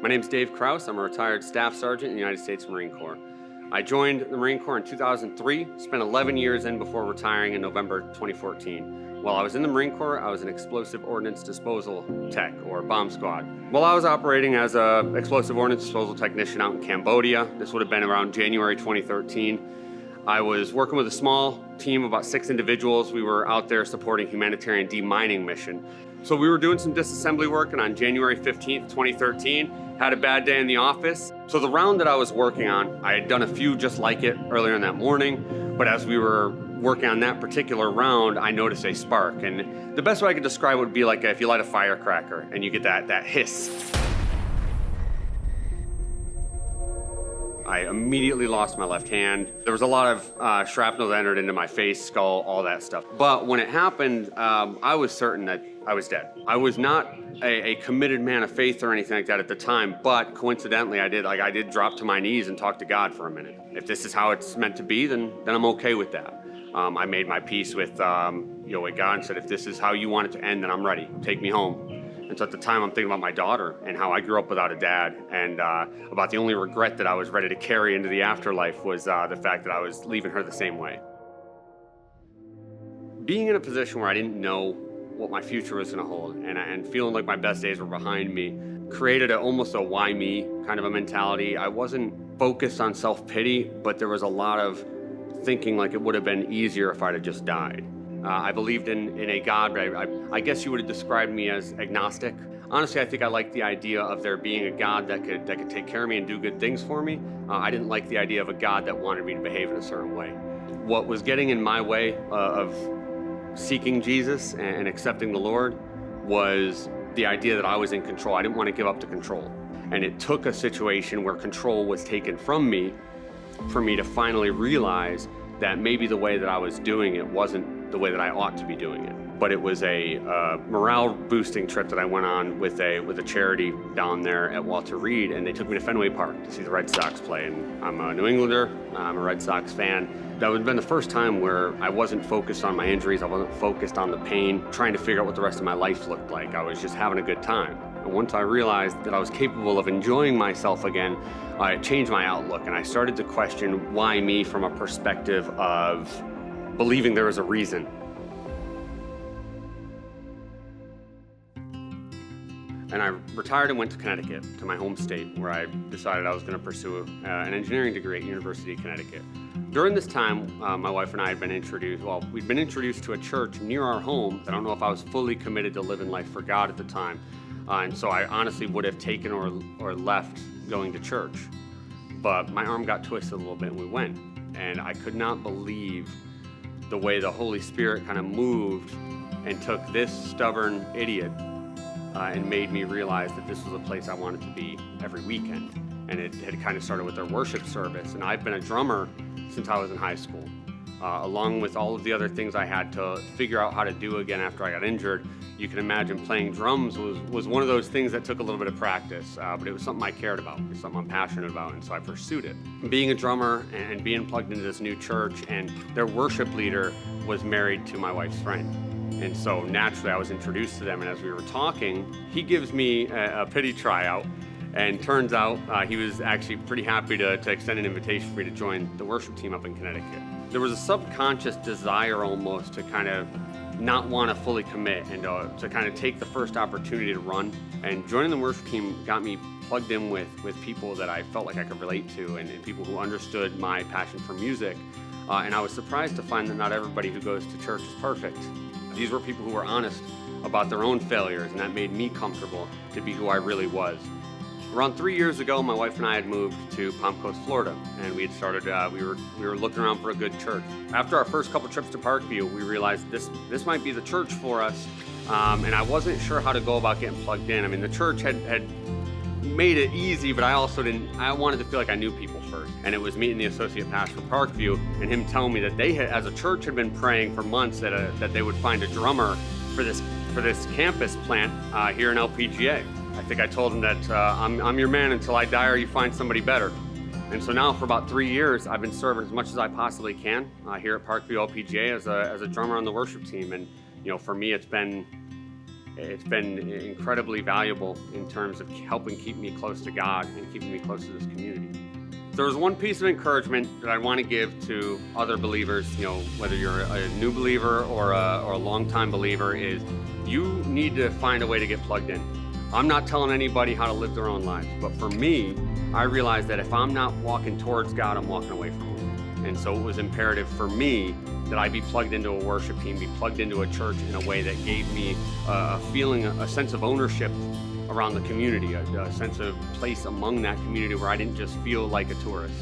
My name's Dave Krause. I'm a retired Staff Sergeant in the United States Marine Corps. I joined the Marine Corps in 2003, spent 11 years in before retiring in November 2014. While I was in the Marine Corps, I was an explosive ordnance disposal tech, or bomb squad. While I was operating as an explosive ordnance disposal technician out in Cambodia, this would have been around January 2013, I was working with a small team of about 6 individuals. We were out there supporting humanitarian demining mission. So we were doing some disassembly work, and on January 15th, 2013, had a bad day in the office. So the round that I was working on, I had done a few just like it earlier in that morning, but as we were working on that particular round, I noticed a spark. And the best way I could describe it would be like if you light a firecracker and you get that hiss. I immediately lost my left hand. There was a lot of shrapnel that entered into my face, skull, all that stuff. But when it happened, I was certain that I was dead. I was not a committed man of faith or anything like that at the time, but coincidentally, I did drop to my knees and talk to God for a minute. If this is how it's meant to be, then I'm okay with that. I made my peace with with God and said, if this is how you want it to end, then I'm ready. Take me home. And so at the time, I'm thinking about my daughter and how I grew up without a dad, and about the only regret that I was ready to carry into the afterlife was the fact that I was leaving her the same way. Being in a position where I didn't know what my future was going to hold, and feeling like my best days were behind me, created almost a why me kind of a mentality. I wasn't focused on self-pity, but there was a lot of thinking like it would have been easier if I'd have just died. I believed in a God, but I guess you would have described me as agnostic. Honestly, I think I liked the idea of there being a God that could take care of me and do good things for me. I didn't like the idea of a God that wanted me to behave in a certain way. What was getting in my way of seeking Jesus and accepting the Lord was the idea that I was in control. I didn't want to give up to control. And it took a situation where control was taken from me for me to finally realize that maybe the way that I was doing it wasn't the way that I ought to be doing it. But it was a morale-boosting trip that I went on with a charity down there at Walter Reed, and they took me to Fenway Park to see the Red Sox play. And I'm a New Englander, I'm a Red Sox fan. That would have been the first time where I wasn't focused on my injuries, I wasn't focused on the pain, trying to figure out what the rest of my life looked like. I was just having a good time. And once I realized that I was capable of enjoying myself again, it changed my outlook, and I started to question why me from a perspective of believing there was a reason. And I retired and went to Connecticut, to my home state, where I decided I was going to pursue an engineering degree at University of Connecticut. During this time, my wife and I had been we'd been introduced to a church near our home. I don't know if I was fully committed to living life for God at the time. And so I honestly would have taken or left going to church. But my arm got twisted a little bit and we went. And I could not believe the way the Holy Spirit kind of moved and took this stubborn idiot and made me realize that this was a place I wanted to be every weekend. And it had kind of started with their worship service. And I've been a drummer since I was in high school. Along with all of the other things I had to figure out how to do again after I got injured, you can imagine playing drums was one of those things that took a little bit of practice, but it was something I cared about. It was something I'm passionate about, and so I pursued it. Being a drummer and being plugged into this new church, and their worship leader was married to my wife's friend. And so naturally I was introduced to them, and as we were talking, he gives me a pity tryout, and turns out he was actually pretty happy to extend an invitation for me to join the worship team up in Connecticut. There was a subconscious desire almost to kind of not want to fully commit and to kind of take the first opportunity to run. And joining the worship team got me plugged in with people that I felt like I could relate to, and people who understood my passion for music. And I was surprised to find that not everybody who goes to church is perfect. These were people who were honest about their own failures, and that made me comfortable to be who I really was. Around 3 years ago, my wife and I had moved to Palm Coast, Florida, and we had started, we were looking around for a good church. After our first couple trips to Parkview, we realized this might be the church for us, and I wasn't sure how to go about getting plugged in. I mean, the church had made it easy, but I wanted to feel like I knew people first. And it was meeting the associate pastor of Parkview and him telling me that they had, as a church, had been praying for months that they would find a drummer for this campus plant here in LPGA. I think I told him that I'm your man until I die or you find somebody better. And so now for about 3 years, I've been serving as much as I possibly can here at Parkview LPGA as a drummer on the worship team. And for me, it's been It's been incredibly valuable in terms of helping keep me close to God and keeping me close to this community. There was one piece of encouragement that I want to give to other believers, whether you're a new believer or a longtime believer, is you need to find a way to get plugged in. I'm not telling anybody how to live their own lives, but for me, I realized that if I'm not walking towards God, I'm walking away from Him. And so it was imperative for me that I be plugged into a worship team, be plugged into a church in a way that gave me a feeling, a sense of ownership around the community, a sense of place among that community where I didn't just feel like a tourist.